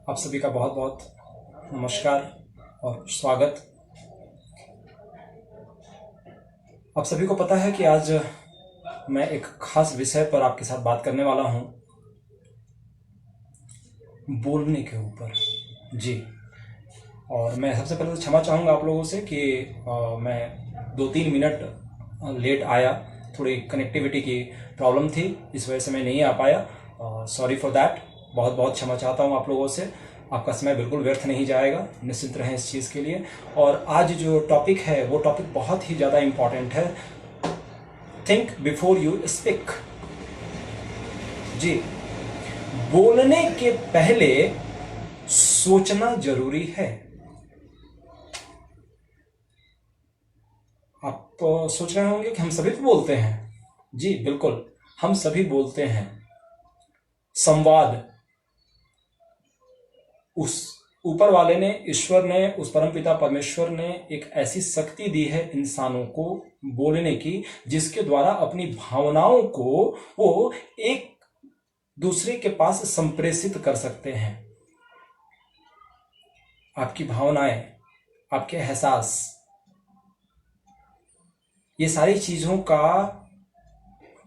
आप सभी का बहुत बहुत नमस्कार और स्वागत। आप सभी को पता है कि आज मैं एक खास विषय पर आपके साथ बात करने वाला हूं, बोलने के ऊपर। जी, और मैं सबसे पहले तो क्षमा चाहूँगा आप लोगों से कि मैं 2-3 मिनट लेट आया। थोड़ी कनेक्टिविटी की प्रॉब्लम थी, इस वजह से मैं नहीं आ पाया। Sorry for that. बहुत बहुत क्षमा चाहता हूँ आप लोगों से। आपका समय बिल्कुल व्यर्थ नहीं जाएगा, निश्चिंत रहें इस चीज़ के लिए। और आज जो टॉपिक है वो टॉपिक बहुत ही ज़्यादा इम्पॉर्टेंट है। Think before you speak. जी, बोलने के पहले सोचना जरूरी है। आप सोच रहे होंगे कि हम सभी तो बोलते हैं। जी बिल्कुल, हम सभी बोलते हैं। संवाद उस ऊपर वाले ने, ईश्वर ने, उस परमपिता परमेश्वर ने एक ऐसी शक्ति दी है इंसानों को बोलने की, जिसके द्वारा अपनी भावनाओं को वो एक दूसरे के पास संप्रेषित कर सकते हैं। आपकी भावनाएं, आपके एहसास, ये सारी चीजों का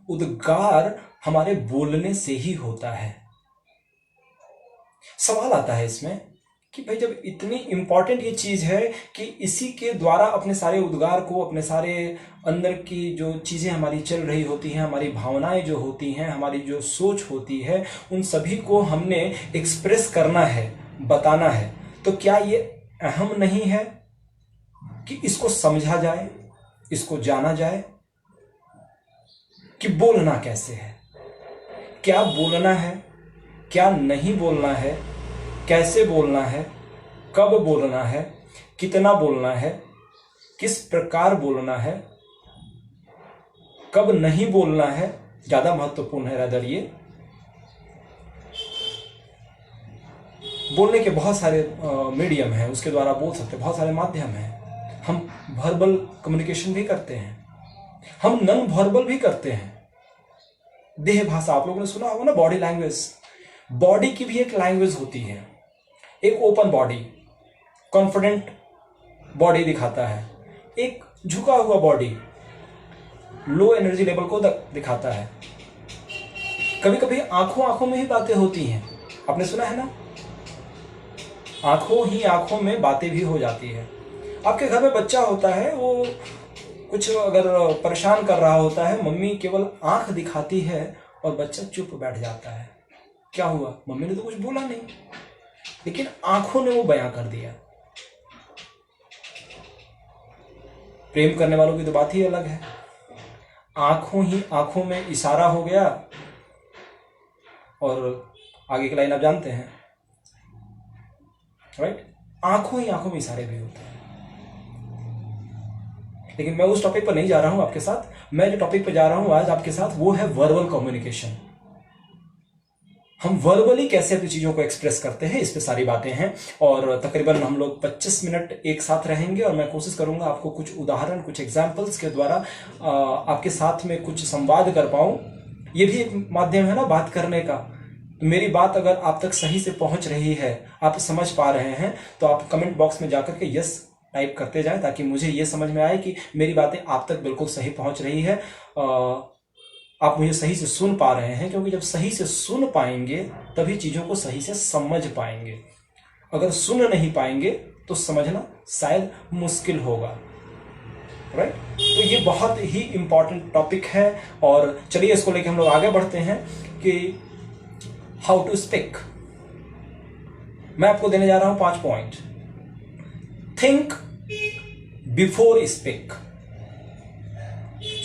उद्गार हमारे बोलने से ही होता है। सवाल आता है इसमें कि भाई जब इतनी इंपॉर्टेंट ये चीज है कि इसी के द्वारा अपने सारे उद्गार को, अपने सारे अंदर की जो चीजें हमारी चल रही होती हैं, हमारी भावनाएं जो होती हैं, हमारी जो सोच होती है, उन सभी को हमने एक्सप्रेस करना है, बताना है, तो क्या ये अहम नहीं है कि इसको समझा जाए, इसको जाना जाए कि बोलना कैसे है, क्या बोलना है, क्या नहीं बोलना है, कैसे बोलना है, कब बोलना है, कितना बोलना है, किस प्रकार बोलना है, कब नहीं बोलना है, ज्यादा महत्वपूर्ण है। रादर ये बोलने के बहुत सारे मीडियम हैं, उसके द्वारा बोल सकते हैं, बहुत सारे माध्यम हैं। हम वर्बल कम्युनिकेशन भी करते हैं, हम नॉन वर्बल भी करते हैं। देह भाषा आप लोगों ने सुना होगा ना, बॉडी लैंग्वेज। बॉडी की भी एक लैंग्वेज होती है। एक ओपन बॉडी, कॉन्फिडेंट बॉडी दिखाता है। एक झुका हुआ बॉडी लो एनर्जी लेवल को दिखाता है। कभी कभी आंखों आंखों में ही बातें होती हैं, आपने सुना है ना, आंखों ही आंखों में बातें भी हो जाती है। आपके घर में बच्चा होता है, वो कुछ अगर परेशान कर रहा होता है, मम्मी केवल आंख दिखाती है और बच्चा चुप बैठ जाता है। क्या हुआ, मम्मी ने तो कुछ बोला नहीं, लेकिन आंखों ने वो बयां कर दिया। प्रेम करने वालों की तो बात ही अलग है। आंखों ही आंखों में इशारा हो गया, और आगे की लाइन आप जानते हैं, राइट। आंखों ही आंखों में इशारे भी होते हैं। लेकिन मैं उस टॉपिक पर नहीं जा रहा हूं आपके साथ। मैं जो टॉपिक पर जा रहा हूं आज आपके साथ, वो है वर्बल कम्युनिकेशन। हम वर्बली कैसे अपनी चीजों को एक्सप्रेस करते हैं, इस पे सारी बातें हैं। और तकरीबन हम लोग 25 मिनट एक साथ रहेंगे, और मैं कोशिश करूंगा आपको कुछ उदाहरण, कुछ एग्जाम्पल्स के द्वारा आपके साथ में कुछ संवाद कर पाऊं। ये भी एक माध्यम है ना बात करने का। तो मेरी बात अगर आप तक सही से पहुंच रही है, आप समझ पा रहे हैं, तो आप कमेंट बॉक्स में जाकर के यस टाइप करते जाएं, ताकि मुझे ये समझ में आए कि मेरी बातें आप तक बिल्कुल सही पहुंच रही है। आप मुझे सही से सुन पा रहे हैं, क्योंकि जब सही से सुन पाएंगे तभी चीजों को सही से समझ पाएंगे। अगर सुन नहीं पाएंगे तो समझना शायद मुश्किल होगा, राइट। तो ये बहुत ही इंपॉर्टेंट टॉपिक है, और चलिए इसको लेकर हम लोग आगे बढ़ते हैं कि हाउ टू स्पीक। मैं आपको देने जा रहा हूं 5 पॉइंट। Think before speak.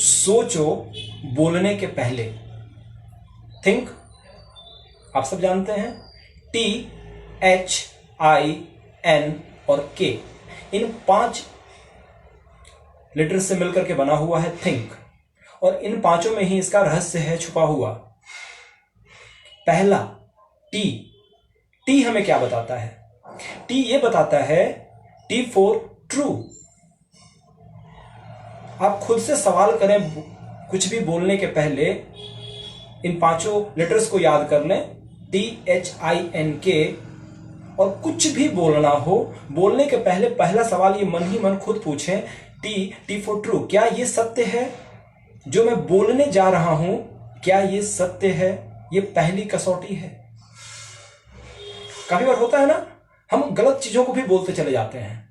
सोचो बोलने के पहले। थिंक आप सब जानते हैं, THIN और K, इन 5 लेटर से मिलकर के बना हुआ है थिंक, और इन 5 में ही इसका रहस्य है छुपा हुआ। पहला टी हमें क्या बताता है? टी ये बताता है, टी फॉर ट्रू। आप खुद से सवाल करें, कुछ भी बोलने के पहले इन 5 लेटर्स को याद कर लें, THINK और कुछ भी बोलना हो, बोलने के पहले पहला सवाल ये मन ही मन खुद पूछें, टी फॉर ट्रू, क्या ये सत्य है? जो मैं बोलने जा रहा हूं, क्या ये सत्य है? ये पहली कसौटी है। काफी बार होता है ना, हम गलत चीजों को भी बोलते चले जाते हैं।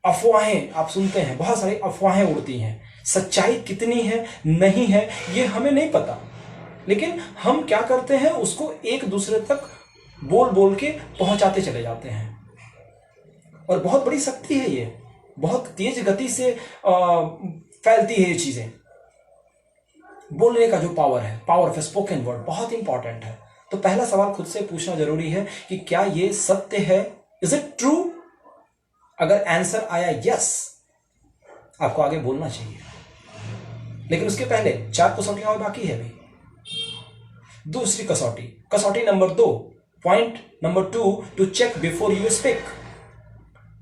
अफवाहें आप सुनते हैं, बहुत सारी अफवाहें उड़ती हैं, सच्चाई कितनी है नहीं है ये हमें नहीं पता, लेकिन हम क्या करते हैं, उसको एक दूसरे तक बोल बोल के पहुंचाते चले जाते हैं। और बहुत बड़ी शक्ति है ये, बहुत तेज गति से फैलती है ये चीजें। बोलने का जो पावर है, पावर ऑफ स्पोकन वर्ड, बहुत इंपॉर्टेंट है। तो पहला सवाल खुद से पूछना जरूरी है कि क्या ये सत्य है? Is it true? अगर आंसर आया यस, आपको आगे बोलना चाहिए। लेकिन उसके पहले 4 कसौटियां और बाकी है अभी। दूसरी कसौटी, कसौटी number 2, point number 2, to check before you speak,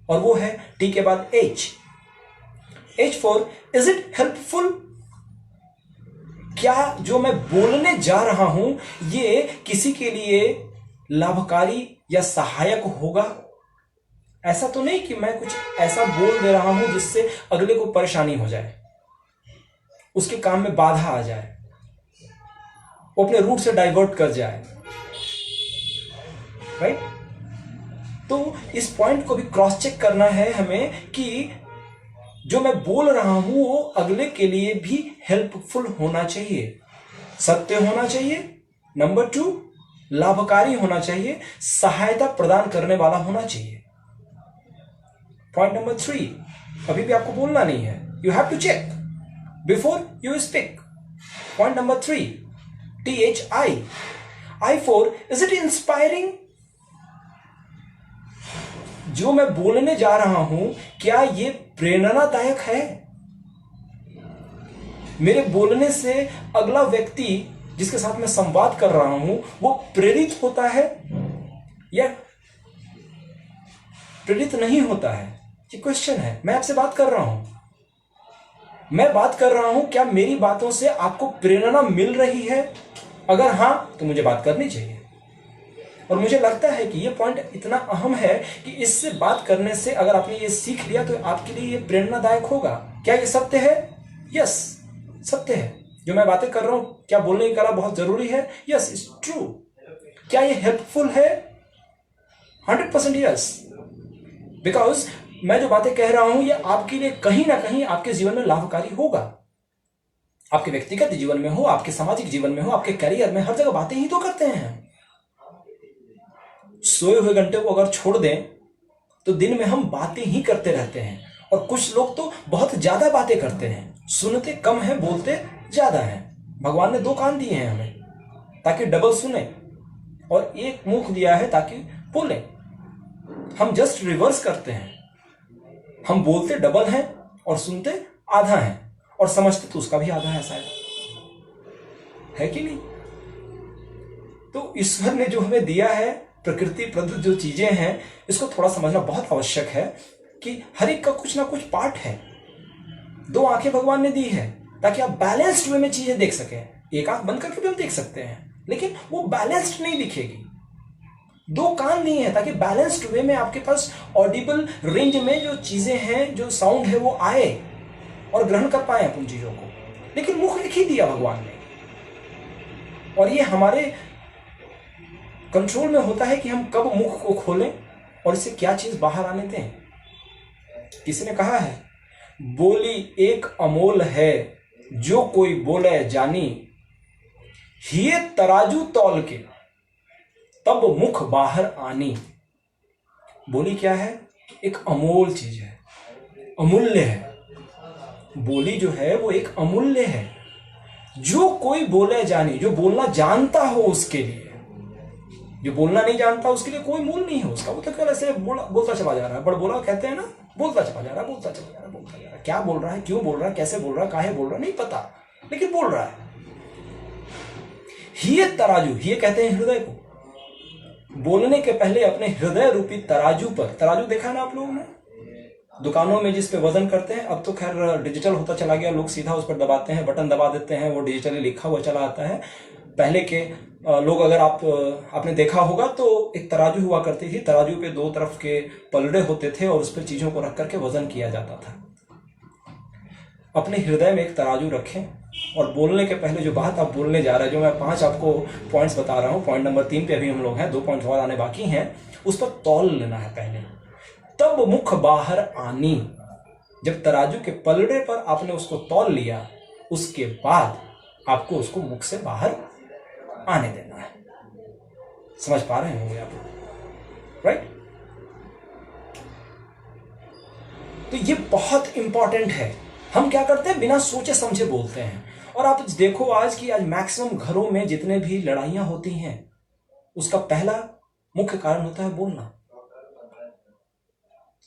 और वो है टी के बाद H for is it helpful? क्या जो मैं बोलने जा रहा हूं ये किसी के लिए लाभकारी या सहायक होगा? ऐसा तो नहीं कि मैं कुछ ऐसा बोल दे रहा हूं जिससे अगले को परेशानी हो जाए, उसके काम में बाधा आ जाए, वो अपने रूट से डाइवर्ट कर जाए, राइट? तो इस पॉइंट को भी क्रॉस चेक करना है हमें कि जो मैं बोल रहा हूं वो अगले के लिए भी हेल्पफुल होना चाहिए, सत्य होना चाहिए, नंबर 2 लाभकारी होना चाहिए, सहायता प्रदान करने वाला होना चाहिए। पॉइंट नंबर 3, अभी भी आपको बोलना नहीं है, you have to check before you speak. Point number 3, THI for is it inspiring? जो मैं बोलने जा रहा हूं क्या ये प्रेरणादायक है? मेरे बोलने से अगला व्यक्ति जिसके साथ मैं संवाद कर रहा हूं वो प्रेरित होता है या प्रेरित नहीं होता है? ये क्वेश्चन है। मैं आपसे बात कर रहा हूं, मैं बात कर रहा हूं, क्या मेरी बातों से आपको प्रेरणा मिल रही है? अगर हां तो मुझे बात करनी चाहिए। और मुझे लगता है कि ये पॉइंट इतना अहम है कि इससे बात करने से अगर आपने ये सीख लिया तो आपके लिए ये प्रेरणादायक होगा। क्या ये सत्य है? यस, सत्य है। जो मैं बातें कर रहा हूं, क्या बोलने की कला बहुत जरूरी है? Yes, it's true. क्या ये हेल्पफुल है? 100% यस, बिकॉज मैं जो बातें कह रहा हूं ये आपके लिए कहीं ना कहीं आपके जीवन में लाभकारी होगा। आपके व्यक्तिगत जीवन में हो, आपके सामाजिक जीवन में हो, आपके करियर में, हर जगह बातें ही तो करते हैं। सोए हुए घंटे को अगर छोड़ दें तो दिन में हम बातें ही करते रहते हैं। और कुछ लोग तो बहुत ज्यादा बातें करते हैं, सुनते कम है, बोलते ज्यादा है। भगवान ने 2 कान दिए हैं हमें ताकि डबल सुने, और 1 मुख दिया है ताकि बोले। हम जस्ट रिवर्स करते हैं, हम बोलते डबल हैं और सुनते आधा हैं, और समझते तो उसका भी आधा है शायद, है कि नहीं? तो ईश्वर ने जो हमें दिया है, प्रकृति प्रदत्त जो चीजें हैं, इसको थोड़ा समझना बहुत आवश्यक है कि हर एक का कुछ ना कुछ पार्ट है। 2 आंखें भगवान ने दी है ताकि आप बैलेंस्ड वे में चीजें देख सकें। 1 आंख बंद करके भी हम देख सकते हैं, लेकिन वो बैलेंस्ड नहीं दिखेगी। 2 कान दिए हैं ताकि बैलेंस्ड वे में आपके पास ऑडिबल रेंज में जो चीजें हैं, जो साउंड है, वो आए और ग्रहण कर पाए उन चीजों को। लेकिन मुख एक ही दिया भगवान ने, और ये हमारे कंट्रोल में होता है कि हम कब मुख को खोलें और इससे क्या चीज बाहर आने दें। किसी ने कहा है, बोली एक अमोल है, जो कोई बोले जानी, हिये तराजू तौल के, तब मुख बाहर आनी। बोली क्या है? एक अमोल चीज है, अमूल्य है। बोली जो है वो एक अमूल्य है। जो कोई बोले जानी, जो बोलना जानता हो उसके लिए। जो बोलना नहीं जानता उसके लिए कोई मूल नहीं है उसका। वो तो क्या ऐसे बोलता चला जा रहा है, बड़बोला कहते हैं ना, बोलता चला जा रहा है, बोलता चला जा रहा है, बोलता जा रहा है। क्या बोल रहा है, क्यों बोल रहा है, कैसे बोल रहा है, काहे बोल रहा है, नहीं पता, लेकिन बोल रहा है। हिये तराजू, हिये कहते हैं हृदय को। बोलने के पहले अपने हृदय रूपी तराजू पर, तराजू देखा ना आप लोगों ने दुकानों में जिस पे वजन करते हैं, अब तो खैर डिजिटल होता चला गया, लोग सीधा उस पर दबाते हैं, बटन दबा देते हैं, वो डिजिटली लिखा हुआ चला आता है। पहले के लोग, अगर आपने देखा होगा तो एक तराजू हुआ करती थी, तराजू पे दो तरफ के पलड़े होते थे और उस पर चीजों को रख करके वजन किया जाता था। अपने हृदय में एक तराजू रखें और बोलने के पहले जो बात आप बोलने जा रहे हैं, जो मैं 5 आपको पॉइंट्स बता रहा हूं, पॉइंट नंबर 3 पे अभी हम लोग हैं, 2 पॉइंट और आने बाकी हैं, उस पर तौल लेना है पहले, तब मुख बाहर आनी। जब तराजू के पलड़े पर आपने उसको तौल लिया, उसके बाद आपको उसको मुख से बाहर आने देना है। समझ पा रहे होंगे आप, राइट? तो ये बहुत इंपॉर्टेंट है। हम क्या करते हैं, बिना सोचे समझे बोलते हैं। और आप देखो आज मैक्सिमम घरों में जितने भी लड़ाइयां होती हैं, उसका पहला मुख्य कारण होता है बोलना।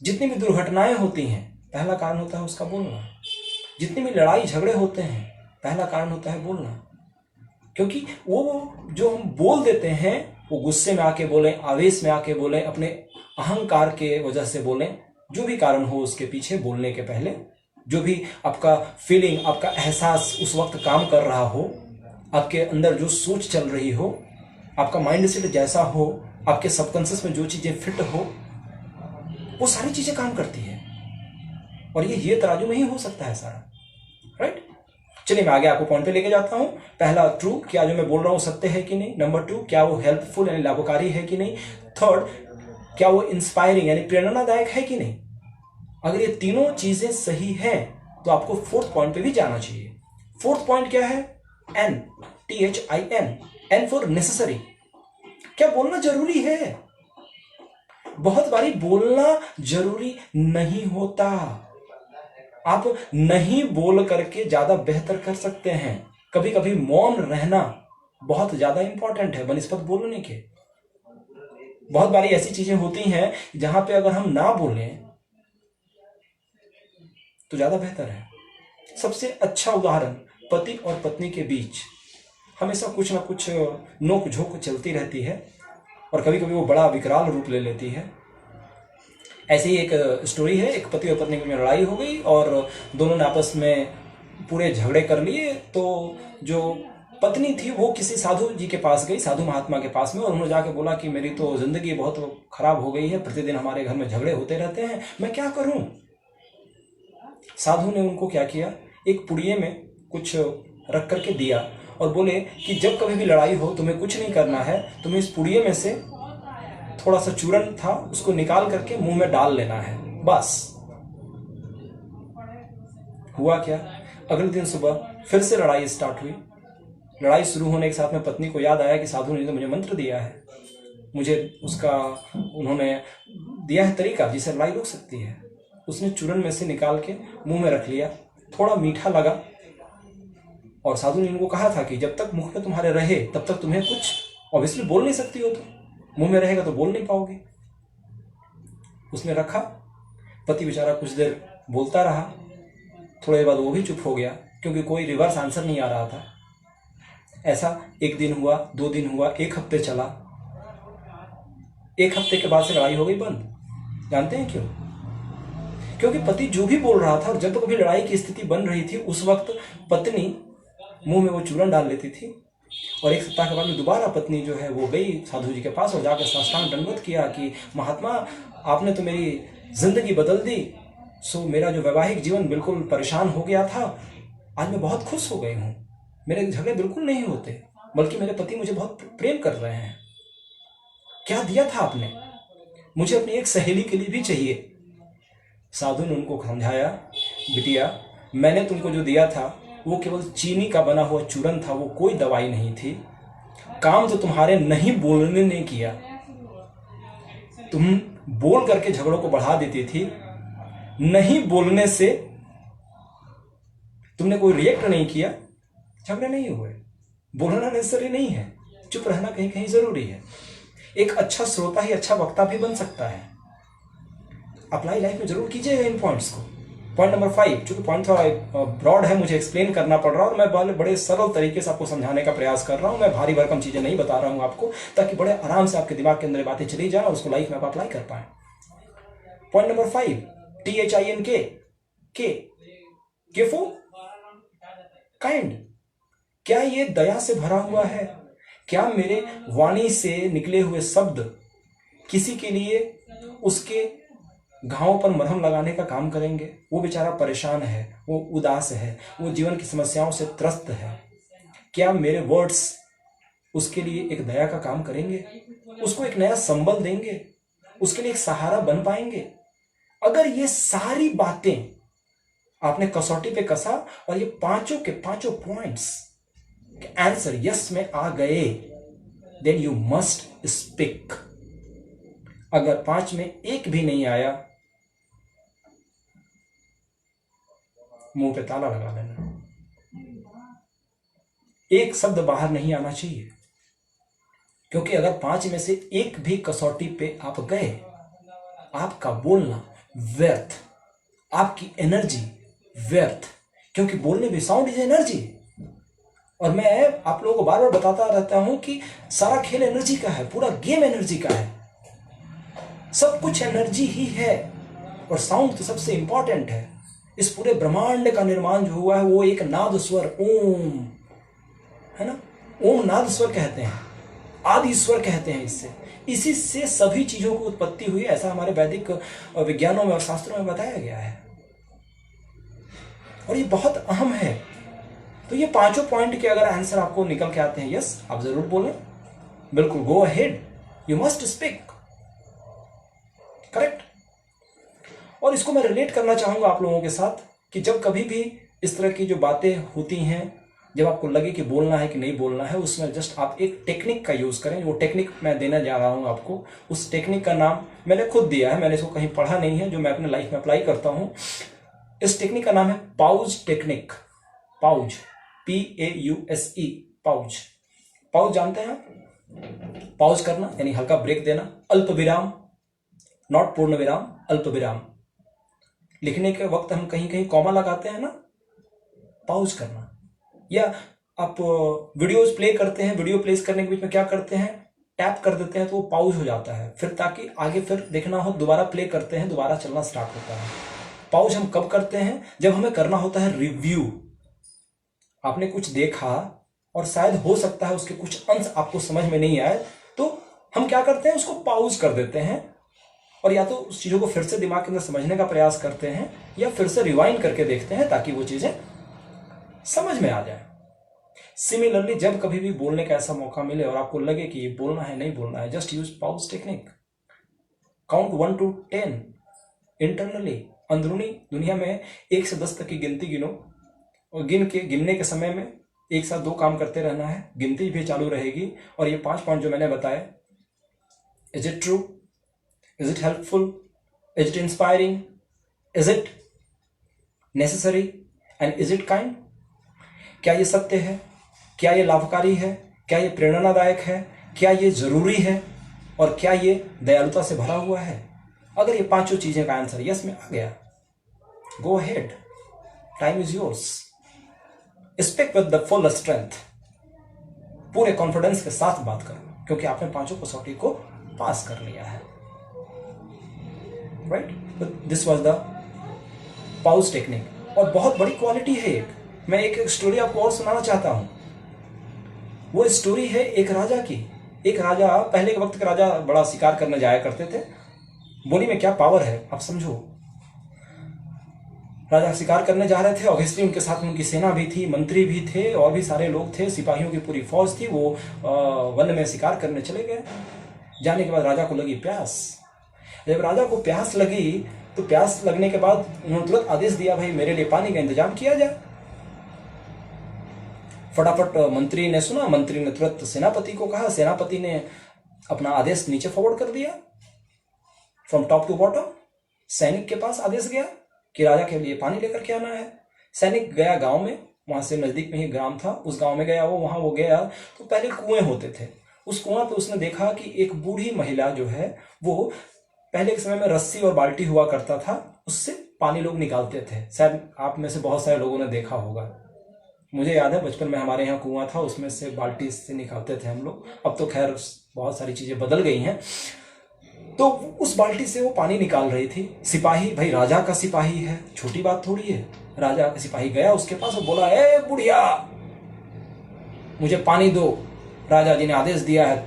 जितनी भी दुर्घटनाएं होती हैं, पहला कारण होता है उसका बोलना। जितनी भी लड़ाई झगड़े होते हैं, पहला कारण होता है बोलना। क्योंकि वो जो हम बोल देते हैं, वो गुस्से में आके बोलें, आवेश में आके बोलें, अपने अहंकार के वजह से बोलें, जो भी कारण हो उसके पीछे बोलने के पहले, जो भी आपका फीलिंग, आपका एहसास उस वक्त काम कर रहा हो, आपके अंदर जो सोच चल रही हो, आपका माइंड सेट जैसा हो, आपके सबकॉन्शियस में जो चीजें फिट हो, वो सारी चीजें काम करती है। और ये तराजू में ही हो सकता है सारा, राइट? चलिए मैं आगे आपको पॉइंट पे लेके जाता हूं। पहला, ट्रू, क्या जो मैं बोल रहा हूं सत्य है कि नहीं। नंबर 2, क्या वो हेल्पफुल यानी लाभकारी है कि नहीं। थर्ड, क्या वो इंस्पायरिंग यानी प्रेरणादायक है कि नहीं। अगर ये तीनों चीजें सही हैं तो आपको 4th पॉइंट पे भी जाना चाहिए। 4th पॉइंट क्या है? N, THIN, N for necessary. क्या बोलना जरूरी है? बहुत बारी बोलना जरूरी नहीं होता। आप नहीं बोल करके ज्यादा बेहतर कर सकते हैं। कभी कभी मौन रहना बहुत ज्यादा इंपॉर्टेंट है बनिस्बत बोलने के। बहुत बारी ऐसी चीजें होती हैं जहां पे अगर हम ना बोलें तो ज्यादा बेहतर है। सबसे अच्छा उदाहरण, पति और पत्नी के बीच हमेशा कुछ ना कुछ नोक झोंक चलती रहती है और कभी कभी वो बड़ा विकराल रूप ले लेती है। ऐसी ही एक स्टोरी है, एक पति और पत्नी में लड़ाई हो गई और दोनों ने आपस में पूरे झगड़े कर लिए। तो जो पत्नी थी वो किसी साधु जी के पास गई, साधु महात्मा के पास में, और उन्होंने जाके बोला कि मेरी तो जिंदगी बहुत खराब हो गई है, प्रतिदिन हमारे घर में झगड़े होते रहते हैं, मैं क्या करूं। साधु ने उनको क्या किया, एक पुड़िये में कुछ रख करके दिया और बोले कि जब कभी भी लड़ाई हो तुम्हें कुछ नहीं करना है, तुम्हें इस पुड़िये में से थोड़ा सा चूरन था उसको निकाल करके मुंह में डाल लेना है, बस। हुआ क्या, अगले दिन सुबह फिर से लड़ाई स्टार्ट हुई। लड़ाई शुरू होने के साथ में पत्नी को याद आया कि साधु ने तो मुझे मंत्र दिया है, मुझे उसका उन्होंने दिया है तरीका जिससे लड़ाई रुक सकती है। उसने चूरन में से निकाल के मुंह में रख लिया, थोड़ा मीठा लगा, और साधु ने उनको कहा था कि जब तक मुख में तुम्हारे रहे तब तक तुम्हें कुछ ऑब्वियसली बोल नहीं सकती हो, तो मुंह में रहेगा तो बोल नहीं पाओगे। उसने रखा, पति बेचारा कुछ देर बोलता रहा, थोड़ी देर बाद वो भी चुप हो गया क्योंकि कोई रिवर्स आंसर नहीं आ रहा था। ऐसा 1 दिन हुआ, 2 दिन हुआ, 1 हफ्ते चला। 1 हफ्ते के बाद से लड़ाई हो गई बंद। जानते हैं क्यों? क्योंकि पति जो भी बोल रहा था और जब कभी लड़ाई की स्थिति बन रही थी उस वक्त पत्नी मुंह में वो चूरन डाल लेती थी। और 1 सप्ताह के बाद में दोबारा पत्नी जो है वो गई साधु जी के पास और जाकर साष्टांग दंडवत किया कि महात्मा आपने तो मेरी जिंदगी बदल दी, सो मेरा जो वैवाहिक जीवन बिल्कुल परेशान हो गया था, आज मैं बहुत खुश हो गई हूँ, मेरे झगड़े बिल्कुल नहीं होते, बल्कि मेरे पति मुझे बहुत प्रेम कर रहे हैं। क्या दिया था आपने? मुझे अपनी एक सहेली के लिए भी चाहिए। साधु ने उनको समझाया, बिटिया मैंने तुमको जो दिया था वो केवल चीनी का बना हुआ चूरन था, वो कोई दवाई नहीं थी। काम तो तुम्हारे नहीं बोलने ने किया, तुम बोल करके झगड़ों को बढ़ा देती थी। नहीं बोलने से तुमने कोई रिएक्ट नहीं किया, झगड़े नहीं हुए। बोलना नेसेसरी नहीं है, चुप रहना कहीं कहीं जरूरी है। एक अच्छा श्रोता ही अच्छा वक्ता भी बन सकता है। अप्लाई लाइफ में जरूर कीजिएगा इन पॉइंट्स को। पॉइंट नंबर 5, चूंकि पॉइंट थोड़ा ब्रॉड है, मुझे एक्सप्लेन करना पड़ रहा है और मैं बड़े सरल तरीके से आपको समझाने का प्रयास कर रहा हूं। मैं भारी भरकम चीजें नहीं बता रहा हूं आपको, ताकि बड़े आराम से आपके दिमाग के अंदर बातें चली जाए और उसको लाइफ में आप अप्लाई कर पाए। पॉइंट नंबर 5, THIN के फॉर काइंड। क्या ये दया से भरा हुआ है? क्या मेरे वाणी से निकले हुए शब्द किसी के लिए उसके घावों पर मरहम लगाने का काम करेंगे? वो बेचारा परेशान है, वो उदास है, वो जीवन की समस्याओं से त्रस्त है। क्या मेरे वर्ड्स उसके लिए एक दया का काम करेंगे? उसको एक नया संबल देंगे? उसके लिए एक सहारा बन पाएंगे? अगर ये सारी बातें आपने कसौटी पे कसा और ये पांचों के पांचों पॉइंट्स आंसर यस में आ गए, देन यू मस्ट स्पीक। अगर 5 में एक भी नहीं आया, मुंह पे ताला लगा लेना। एक शब्द बाहर नहीं आना चाहिए, क्योंकि अगर 5 में से एक भी कसौटी पे आप गए, आपका बोलना व्यर्थ, आपकी एनर्जी व्यर्थ, क्योंकि बोलने में साउंड इज एनर्जी। और मैं आप लोगों को बार बार बताता रहता हूं कि सारा खेल एनर्जी का है, पूरा गेम एनर्जी का है, सब कुछ एनर्जी ही है। और साउंड तो सबसे इंपॉर्टेंट है। इस पूरे ब्रह्मांड का निर्माण जो हुआ है वो एक नाद स्वर ओम है ना। ओम नाद स्वर कहते हैं, आदि स्वर कहते हैं। इसी से सभी चीजों की उत्पत्ति हुई, ऐसा हमारे वैदिक विज्ञानों में और शास्त्रों में बताया गया है, और ये बहुत अहम है। तो ये पांचों पॉइंट के अगर आंसर आपको निकल के आते हैं यस, आप जरूर बोलें, बिल्कुल go ahead, you must speak, correct. और इसको मैं रिलेट करना चाहूंगा आप लोगों के साथ कि जब कभी भी इस तरह की जो बातें होती हैं, जब आपको लगे कि बोलना है कि नहीं बोलना है, उसमें जस्ट आप एक टेक्निक का यूज करें। वो टेक्निक मैं देने जा रहा हूं आपको। उस टेक्निक का नाम मैंने खुद दिया है, मैंने इसको कहीं पढ़ा नहीं है, जो मैं अपने लाइफ में अप्लाई करता हूं। इस टेक्निक का नाम है pause technique. Pause, PAUSE, pause. Pause जानते हैं? पाउज करना यानी हल्का ब्रेक देना, अल्प विराम, नॉट पूर्ण विराम, अल्प विराम। लिखने के वक्त हम कहीं कहीं कॉमा लगाते हैं ना, पाउज करना। या आप वीडियोस प्ले करते हैं, वीडियो प्लेस करने के बीच में क्या करते हैं, टैप कर देते हैं तो वो पाउज हो जाता है, फिर ताकि आगे फिर देखना हो दोबारा प्ले करते हैं, दोबारा चलना स्टार्ट होता है। पाउज हम कब करते हैं? जब हमें करना होता है रिव्यू। आपने कुछ देखा और शायद हो सकता है उसके कुछ अंश आपको समझ में नहीं आए, तो हम क्या करते हैं, उसको पाउज कर देते हैं और या तो उस चीजों को फिर से दिमाग के अंदर समझने का प्रयास करते हैं या फिर से रिवाइंड करके देखते हैं ताकि वो चीजें समझ में आ जाए। सिमिलरली जब कभी भी बोलने का ऐसा मौका मिले और आपको लगे कि ये बोलना है नहीं बोलना है, just use pause technique. Count 1 to 10 internally, अंदरूनी दुनिया में 1 से 10 तक की गिनती गिनो और गिनने के समय में एक साथ 2 काम करते रहना है, गिनती भी चालू रहेगी। और ये 5 पॉइंट जो मैंने बताए, is it true, is it helpful, is it inspiring, is it necessary and is it kind? क्या ये सत्य है? क्या ये लाभकारी है? क्या ये प्रेरणादायक है? क्या ये जरूरी है? और क्या ये दयालुता से भरा हुआ है? अगर ये 5 चीजें का आंसर यस में आ गया, go ahead, time is yours, speak with the full strength, पूरे कॉन्फिडेंस के साथ बात करो, क्योंकि आपने 5 कसौटी को पास कर लिया है। Right, this was the pause technique. और बहुत बड़ी क्वालिटी है एक। मैं एक स्टोरी आपको और सुनाना चाहता हूं। वो स्टोरी है एक राजा की। एक राजा, पहले के वक्त के राजा बड़ा शिकार करने जाया करते थे। बोली में क्या पावर है आप समझो। राजा शिकार करने जा रहे थे, ऑब्वियसली उनके साथ उनकी सेना भी थी, मंत्री भी थे और भी सारे लोग थे, सिपाहियों की पूरी फौज थी। वो वन में शिकार करने चले गए। जाने के बाद राजा को लगी प्यास। जब राजा को प्यास लगी तो प्यास लगने के बाद उन्होंने तुरंत आदेश दिया, भाई मेरे लिए पानी का इंतजाम किया जाए। फटाफट मंत्री ने सुना, मंत्री ने तुरंत सेनापति को कहा, सेनापति ने अपना आदेश नीचे फॉरवर्ड कर दिया, फ्रॉम टॉप टू बॉटम। सैनिक के पास आदेश गया कि राजा के लिए पानी लेकर के आना है। सैनिक गया गांव में, वहां से नजदीक में ही ग्राम था, उस गांव में गया वो। वहां वो गया तो पहले कुएं होते थे। उस कुआं पे उसने देखा कि एक बूढ़ी महिला जो है वो, पहले के समय में रस्सी और बाल्टी हुआ करता था, उससे पानी लोग निकालते थे। शायद आप में से बहुत सारे लोगों ने देखा होगा। मुझे याद है बचपन में हमारे यहाँ कुआं था, उसमें से बाल्टी से निकालते थे हम लोग। अब तो खैर बहुत सारी चीजें बदल गई हैं। तो उस बाल्टी से वो पानी निकाल रही थी। सिपाही, भाई राजा का सिपाही है, छोटी बात थोड़ी है। राजा का सिपाही गया उसके पास और बोला, ए बुढ़िया मुझे पानी दो। राजा जी ने आदेश दिया है,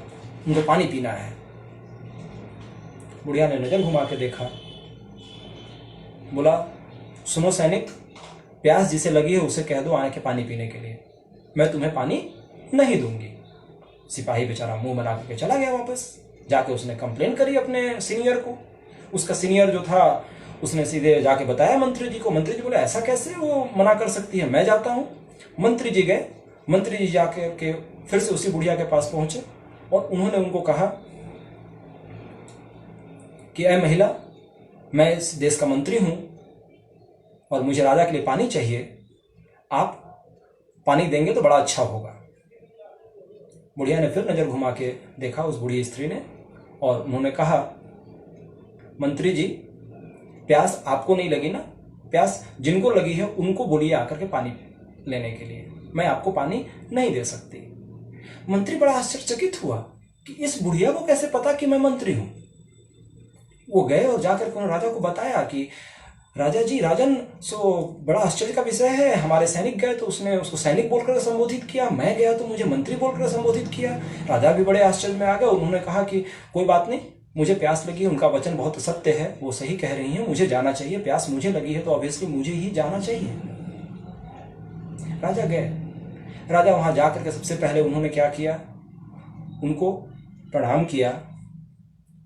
मुझे पानी पीना है। बुढ़िया ने नजर घुमा के देखा, बोला, सुनो सैनिक, प्यास जिसे लगी है उसे कह दो आने के पानी पीने के लिए, मैं तुम्हें पानी नहीं दूंगी। सिपाही बेचारा मुंह बना करके चला गया वापस। जाके उसने कंप्लेन करी अपने सीनियर को। उसका सीनियर जो था उसने सीधे जाके बताया मंत्री जी को। मंत्री जी बोले, ऐसा कैसे, वो मना कर सकती है, मैं जाता हूं। मंत्री जी गए। मंत्री जी जाके के फिर से उसी बुढ़िया के पास पहुंचे और उन्होंने उनको कहा कि ऐ महिला, मैं इस देश का मंत्री हूं और मुझे राजा के लिए पानी चाहिए, आप पानी देंगे तो बड़ा अच्छा होगा। बुढ़िया ने फिर नजर घुमा के देखा उस बूढ़ी स्त्री ने और उन्होंने कहा, मंत्री जी, प्यास आपको नहीं लगी ना, प्यास जिनको लगी है उनको बोलिए आकर के पानी लेने के लिए, मैं आपको पानी नहीं दे सकती। मंत्री बड़ा आश्चर्यचकित हुआ कि इस बुढ़िया को कैसे पता कि मैं मंत्री हूं। वो गए और जाकर के राजा को बताया कि राजा जी, राजन, सो बड़ा आश्चर्य का विषय है, हमारे सैनिक गए तो उसने उसको सैनिक बोलकर संबोधित किया, मैं गया तो मुझे मंत्री बोलकर संबोधित किया। राजा भी बड़े आश्चर्य में आ गए। उन्होंने कहा कि कोई बात नहीं, मुझे प्यास लगी, उनका वचन बहुत सत्य है, वो सही कह रही हैं, मुझे जाना चाहिए, प्यास मुझे लगी है तो ऑब्वियसली मुझे ही जाना चाहिए। राजा गए। राजा वहां जाकर के सबसे पहले उन्होंने क्या किया, उनको प्रणाम किया,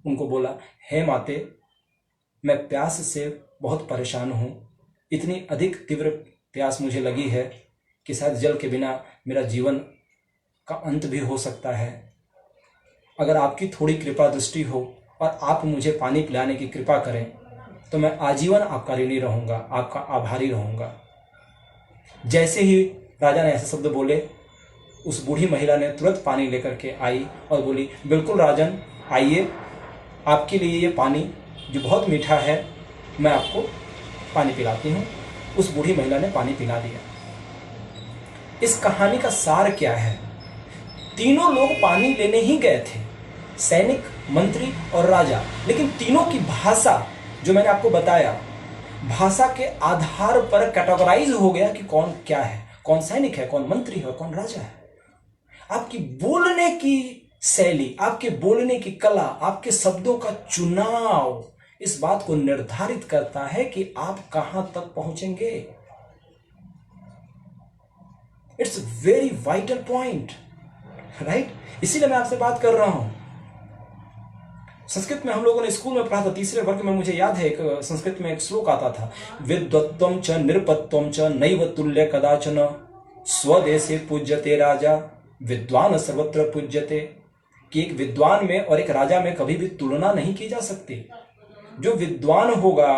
उनको बोला, हे माते, मैं प्यास से बहुत परेशान हूं, इतनी अधिक तीव्र प्यास मुझे लगी है कि शायद जल के बिना मेरा जीवन का अंत भी हो सकता है। अगर आपकी थोड़ी कृपा दृष्टि हो और आप मुझे पानी पिलाने की कृपा करें तो मैं आजीवन आपका ऋणी रहूंगा, आपका आभारी रहूंगा। जैसे ही राजा ने ऐसे शब्द बोले, उस बूढ़ी महिला ने तुरंत पानी लेकर के आई और बोली, बिल्कुल राजन, आइए, आपके लिए ये पानी जो बहुत मीठा है, मैं आपको पानी पिलाती हूँ। उस बूढ़ी महिला ने पानी पिला दिया। इस कहानी का सार क्या है? तीनों लोग पानी लेने ही गए थे, सैनिक, मंत्री और राजा, लेकिन तीनों की भाषा जो मैंने आपको बताया, भाषा के आधार पर कैटेगराइज हो गया कि कौन क्या है, कौन सैनिक है, कौन मंत्री है और कौन राजा है। आपकी बोलने की शैली, आपके बोलने की कला, आपके शब्दों का चुनाव इस बात को निर्धारित करता है कि आप कहां तक पहुंचेंगे। It's very vital point, right? इसीलिए मैं आपसे बात कर रहा हूं। संस्कृत में हम लोगों ने स्कूल में पढ़ा था, तीसरे वर्ग में, मुझे याद है, एक संस्कृत में एक श्लोक आता था, विद्वत्वम च निरपत्वम च नैव तुल्य कदाचन स्वदेशे पूज्यते राजा विद्वान सर्वत्र पूज्यते। कि एक विद्वान में और एक राजा में कभी भी तुलना नहीं की जा सकती। जो विद्वान होगा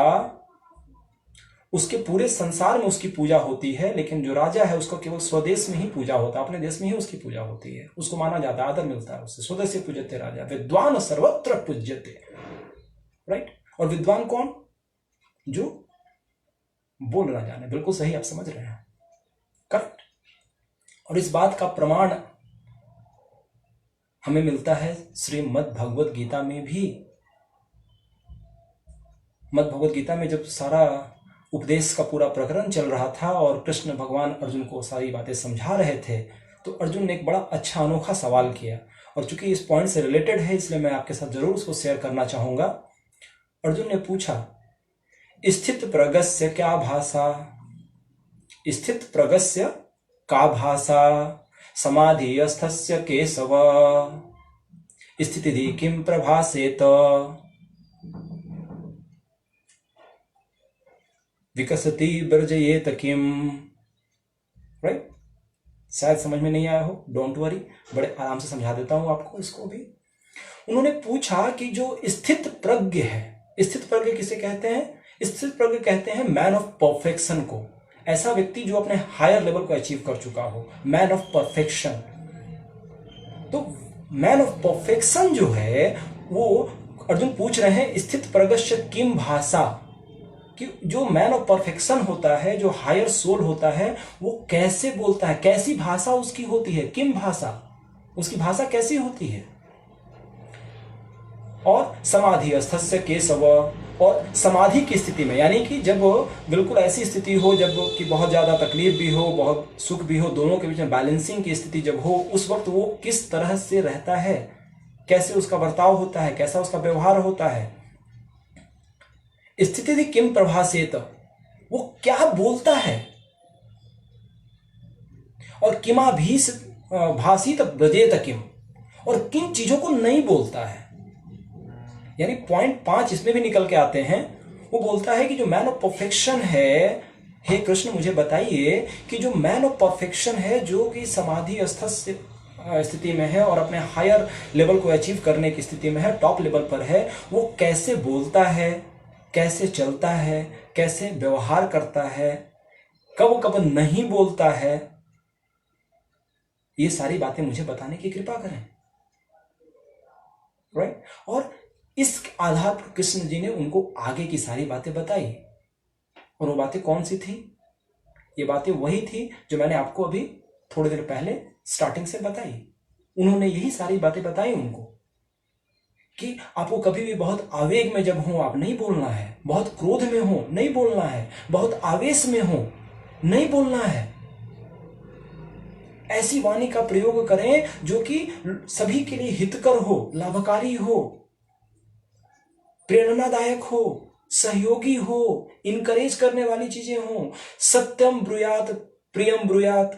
उसके पूरे संसार में उसकी पूजा होती है, लेकिन जो राजा है उसको केवल स्वदेश में ही पूजा होता है, अपने देश में ही उसकी पूजा होती है, उसको माना जाता है, आदर मिलता है उससे। स्वदेश पूज्यते राजा विद्वान सर्वत्र पूज्यते, राइट? और विद्वान कौन? जो बोलना जाने। बिल्कुल सही, आप समझ रहे हैं, करेक्ट। और इस बात का प्रमाण हमें मिलता है श्रीमद् भगवत गीता में भी। मद् भगवत गीता में जब सारा उपदेश का पूरा प्रकरण चल रहा था और कृष्ण भगवान अर्जुन को सारी बातें समझा रहे थे, तो अर्जुन ने एक बड़ा अच्छा अनोखा सवाल किया, और चूंकि इस पॉइंट से रिलेटेड है इसलिए मैं आपके साथ जरूर उसको शेयर करना चाहूंगा। अर्जुन ने पूछा, स्थित प्रगस्य क्या भाषा, स्थित प्रगस्य का भाषा, समाधिस्थस्य केशव, स्थिति किम प्रभासेत, विकसति वर्जयेत किम। राइट? शायद समझ में नहीं आया हो, डोंट वरी, बड़े आराम से समझा देता हूं आपको इसको भी। उन्होंने पूछा कि जो स्थित प्रज्ञ है, स्थित प्रज्ञ किसे कहते हैं? स्थित प्रज्ञ कहते हैं मैन ऑफ परफेक्शन को, ऐसा व्यक्ति जो अपने हायर लेवल को अचीव कर चुका हो, मैन ऑफ परफेक्शन। तो मैन ऑफ परफेक्शन जो है वो अर्जुन पूछ रहे हैं, स्थित प्रगस्य किम भाषा, कि जो मैन ऑफ परफेक्शन होता है, जो हायर सोल होता है, वो कैसे बोलता है, कैसी भाषा उसकी होती है, किम भाषा, उसकी भाषा कैसी होती है। और समाधि स्थस्य केशव, और समाधि की स्थिति में, यानी कि जब बिल्कुल ऐसी स्थिति हो जब कि बहुत ज़्यादा तकलीफ भी हो, बहुत सुख भी हो, दोनों के बीच में बैलेंसिंग की स्थिति जब हो, उस वक्त वो किस तरह से रहता है, कैसे उसका बर्ताव होता है, कैसा उसका व्यवहार होता है। स्थिति किम प्रभासेत, वो क्या बोलता है, और किमा भी भाषित ब्रजेत किम, और किन चीजों को नहीं बोलता है। यानी पॉइंट 5 इसमें भी निकल के आते हैं। वो बोलता है कि जो मैन ऑफ परफेक्शन है, हे कृष्ण मुझे बताइए कि जो मैन ऑफ परफेक्शन है, जो कि समाधि स्थिति में है और अपने हायर लेवल को अचीव करने की स्थिति में है, टॉप लेवल पर है, वो कैसे बोलता है, कैसे चलता है, कैसे व्यवहार करता है, कब कब नहीं बोलता है, ये सारी बातें मुझे बताने की कृपा करें। राइट? और इस आधार पर कृष्ण जी ने उनको आगे की सारी बातें बताई। और वो बातें कौन सी थी? ये बातें वही थी जो मैंने आपको अभी थोड़ी देर पहले स्टार्टिंग से बताई। उन्होंने यही सारी बातें बताई उनको कि आपको कभी भी बहुत आवेग में जब हो आप नहीं बोलना है, बहुत क्रोध में हो नहीं बोलना है, बहुत आवेश में हो नहीं बोलना है। ऐसी वाणी का प्रयोग करें जो कि सभी के लिए हितकर हो, लाभकारी हो, प्रेरणादायक हो, सहयोगी हो, इनकरेज करने वाली चीजें हो। सत्यम ब्रूयात प्रियम ब्रूयात,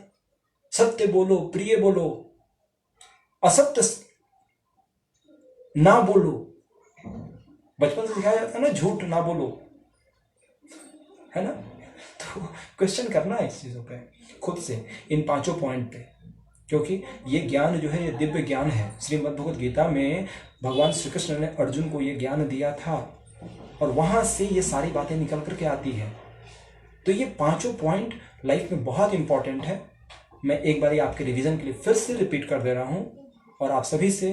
सत्य बोलो, प्रिय बोलो, असत्य ना बोलो। बचपन से सिखाया जाता है ना, झूठ ना बोलो, है ना? तो क्वेश्चन करना है इस चीजों पे खुद से, इन 5 पॉइंट पे, क्योंकि ये ज्ञान जो है ये दिव्य ज्ञान है। श्रीमद् भगवद गीता में भगवान श्री कृष्ण ने अर्जुन को ये ज्ञान दिया था और वहां से ये सारी बातें निकल करके आती है। तो ये 5 पॉइंट लाइफ में बहुत इंपॉर्टेंट है। मैं एक बार आपके रिवीजन के लिए फिर से रिपीट कर दे रहा हूं और आप सभी से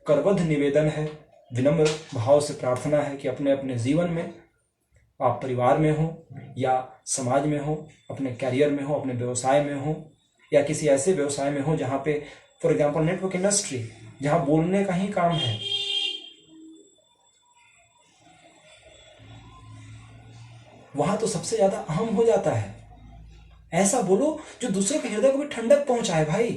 करबद्ध निवेदन है, विनम्र भाव से प्रार्थना है कि अपने अपने जीवन में, आप परिवार में हो या समाज में हो, अपने कैरियर में हो, अपने व्यवसाय में हो या किसी ऐसे व्यवसाय में हो जहां पे फॉर एग्जाम्पल नेटवर्क इंडस्ट्री, जहां बोलने का ही काम है, वहां तो सबसे ज्यादा अहम हो जाता है। ऐसा बोलो जो दूसरे के हृदय को भी ठंडक पहुंचाए भाई,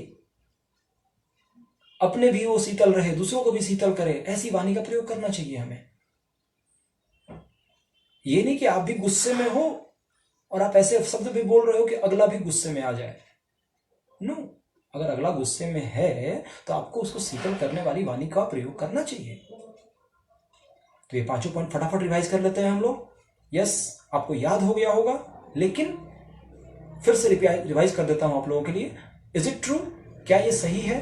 अपने भी वो शीतल रहे, दूसरों को भी शीतल करे। ऐसी वाणी का प्रयोग करना चाहिए हमें। ये नहीं कि आप भी गुस्से में हो और आप ऐसे शब्द भी बोल रहे हो कि अगला भी गुस्से में आ जाए। नो, अगर अगला गुस्से में है तो आपको उसको शीतल करने वाली वाणी का प्रयोग करना चाहिए। तो ये 5 पॉइंट फटाफट रिवाइज कर लेते हैं हम लोग। यस, आपको याद हो गया होगा, लेकिन फिर से रिवाइज कर देता हूं आप लोगों के लिए। Is it true? क्या ये सही है?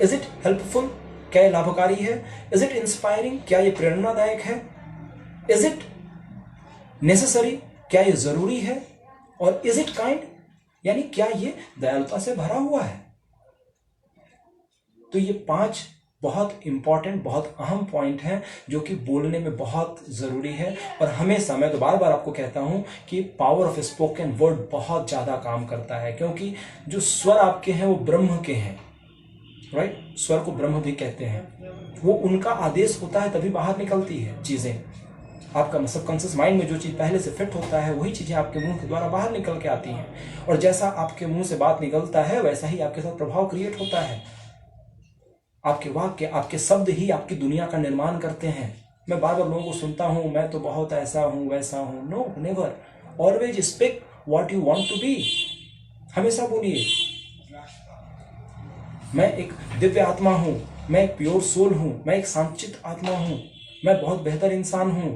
Is it helpful? क्या ये लाभकारी है? Is it inspiring? क्या ये प्रेरणादायक है? Is it necessary? क्या ये जरूरी है? और इज इट काइंड, यानी क्या ये दयालुता से भरा हुआ है? तो ये 5 बहुत इंपॉर्टेंट, बहुत अहम पॉइंट हैं जो कि बोलने में बहुत जरूरी है। और हमेशा मैं तो बार बार आपको कहता हूं कि पावर ऑफ स्पोकन वर्ड बहुत ज्यादा काम करता है, क्योंकि जो स्वर आपके हैं वो ब्रह्म के हैं। राइट? स्वर को ब्रह्म भी कहते हैं। वो उनका आदेश होता है तभी बाहर निकलती है चीजें। आपका सबकॉन्शियस माइंड में जो चीज पहले से फिट होता है वही चीजें आपके मुंह के द्वारा बाहर निकल के आती हैं। और जैसा आपके मुंह से बात निकलता है वैसा ही आपके साथ प्रभाव क्रिएट होता है। आपके वाक्य, आपके शब्द ही आपकी दुनिया का निर्माण करते हैं। मैं बार बार लोगों को सुनता हूं, मैं तो बहुत ऐसा हूं, वैसा हूं। No, never. Always speak what you want to be. हमेशा बोलिए मैं एक दिव्य आत्मा हूं, मैं एक प्योर सोल हूं, मैं एक शांतचित्त आत्मा हूं, मैं बहुत बेहतर इंसान हूं,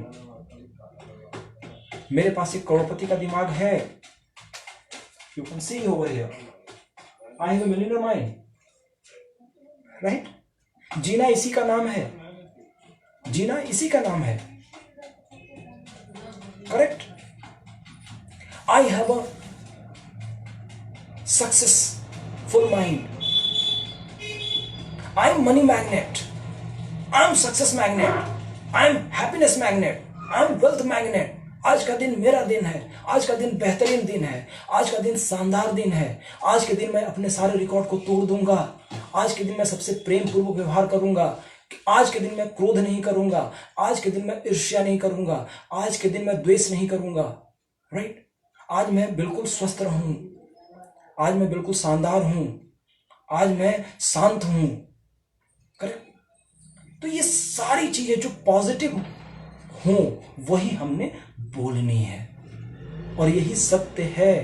मेरे पास एक करोड़पति का दिमाग है। You can see over here, I have a millionaire mind. Right? जीना इसी का नाम है, जीना इसी का नाम है। Correct? I have a successful mind. I am money magnet, I am success magnet, I am happiness magnet, I am wealth magnet. आज का दिन मेरा दिन है, आज का दिन बेहतरीन दिन है, आज का दिन शानदार दिन है। आज के दिन मैं अपने सारे रिकॉर्ड को तोड़ दूंगा, आज के दिन मैं सबसे प्रेम पूर्वक व्यवहार करूंगा, कि आज के दिन मैं क्रोध नहीं करूंगा, आज के दिन मैं ईर्ष्या नहीं करूंगा, आज के दिन मैं द्वेष नहीं करूंगा, राइट? आज मैं बिल्कुल स्वस्थ रहूं, आज मैं बिल्कुल शानदार हूं, आज मैं शांत हूं। करेक्ट? तो ये सारी चीजें जो पॉजिटिव हो वही हमने बोलनी है, और यही सत्य है।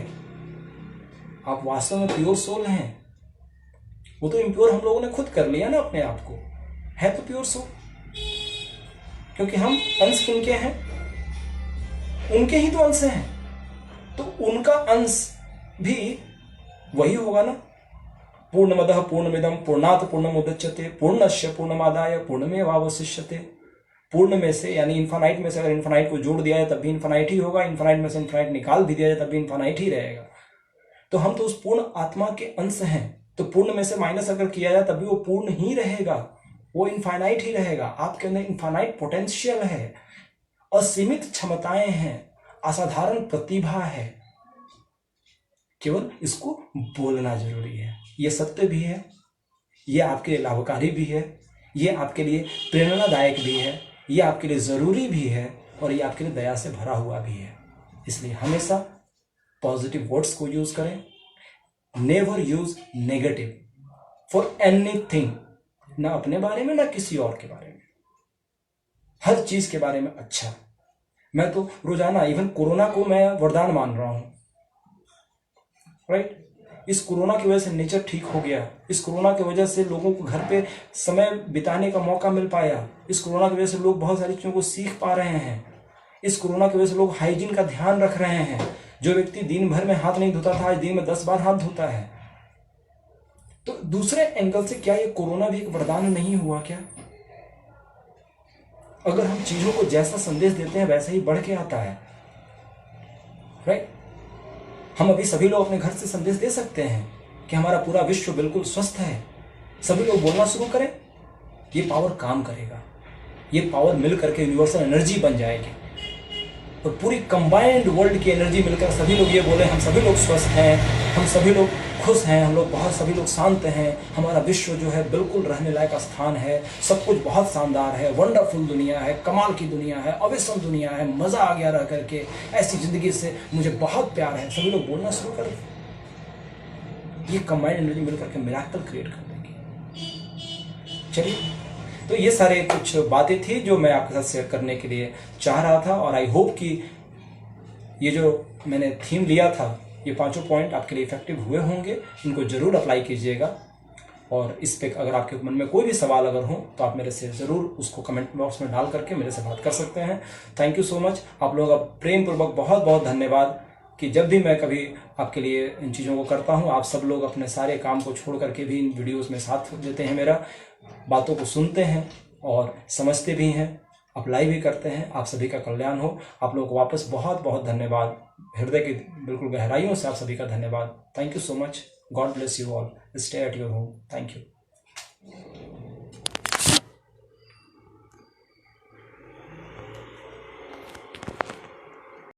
आप वास्तव में प्योर सोल हैं। वो तो इम्प्योर हम लोगों ने खुद कर लिया ना अपने आप को, है तो प्योर सोल, क्योंकि हम अंश किनके हैं? उनके ही तो अंश हैं, तो उनका अंश भी वही होगा ना। पूर्णमदः पूर्णमिदं पूर्णात् पूर्णमुदच्यते पूर्णस्य पूर्णमादाय पूर्णमेवावशिष्यते। पूर्ण में से यानी इन्फानाइट में से अगर इन्फानाइट को जोड़ दिया जाए तब भी इन्फानाइट ही होगा, इन्फानाइट में से इन्फानाइट निकाल भी दिया जाए तब भी इन्फानाइट ही रहेगा। तो हम तो उस पूर्ण आत्मा के अंश हैं, तो पूर्ण में से माइनस अगर किया जाए तब भी वो पूर्ण ही रहेगा, वो इन्फानाइट ही रहेगा। आपके अंदर इन्फानाइट पोटेंशियल है, असीमित क्षमताएं हैं, असाधारण प्रतिभा है, केवल इसको बोलना जरूरी है। ये सत्य भी है, ये आपके लिए लाभकारी भी है, ये आपके लिए प्रेरणादायक भी है, ये आपके लिए जरूरी भी है, और ये आपके लिए दया से भरा हुआ भी है। इसलिए हमेशा पॉजिटिव वर्ड्स को यूज करें, never use negative for anything, ना अपने बारे में ना किसी और के बारे में, हर चीज के बारे में अच्छा। मैं तो रोजाना इवन कोरोना को मैं वरदान मान रहा हूं, राइट? इस कोरोना की वजह से नेचर ठीक हो गया, इस कोरोना की वजह से लोगों को घर पे समय बिताने का मौका मिल पाया, इस कोरोना की वजह से लोग बहुत सारी चीजों को सीख पा रहे हैं, इस कोरोना की वजह से लोग हाइजीन का ध्यान रख रहे हैं। जो व्यक्ति दिन भर में हाथ नहीं धोता था आज दिन में 10 बार हाथ धोता है। तो दूसरे एंगल से क्या ये कोरोना भी एक वरदान नहीं हुआ क्या? अगर हम चीजों को जैसा संदेश देते हैं वैसा ही बढ़ के आता है, राइट? हम अभी सभी लोग अपने घर से संदेश दे सकते हैं कि हमारा पूरा विश्व बिल्कुल स्वस्थ है। सभी लोग बोलना शुरू करें, ये पावर काम करेगा, ये पावर मिल करके यूनिवर्सल एनर्जी बन जाएगी, और पूरी कंबाइंड वर्ल्ड की एनर्जी मिलकर सभी लोग ये बोले हम सभी लोग स्वस्थ हैं, हम सभी लोग खुश हैं, हम लोग सभी लोग शांत हैं, हमारा विश्व जो है बिल्कुल रहने लायक स्थान है, सब कुछ बहुत शानदार है, वंडरफुल दुनिया है, कमाल की दुनिया है, अविस्मरणीय दुनिया है, मजा आ गया रह करके, ऐसी जिंदगी से मुझे बहुत प्यार है। सभी लोग बोलना शुरू कर दें, ये कंबाइंड एनर्जी मिलकर के मिरेकल क्रिएट कर देगी। चलिए, तो ये सारे कुछ बातें थी जो मैं आपके साथ शेयर करने के लिए चाह रहा था, और आई होप कि ये जो मैंने थीम लिया था ये 5 पॉइंट आपके लिए इफेक्टिव हुए होंगे। इनको जरूर अप्लाई कीजिएगा, और इस पे अगर आपके मन में कोई भी सवाल अगर हो तो आप मेरे से जरूर उसको कमेंट बॉक्स में डाल करके मेरे से बात कर सकते हैं। Thank you so much. आप लोगों का प्रेम पूर्वक बहुत बहुत धन्यवाद कि जब भी मैं कभी आपके लिए इन चीज़ों को करता हूँ आप सब लोग अपने सारे काम को छोड़ करके भी इन वीडियोज़ में साथ देते हैं, मेरा बातों को सुनते हैं और समझते भी हैं, अप्लाई भी करते हैं। आप सभी का कल्याण हो। आप लोगों को वापस बहुत बहुत धन्यवाद, हृदय की बिल्कुल गहराइयों से आप सभी का धन्यवाद। Thank you so much. God bless you all. Stay at your home. Thank you.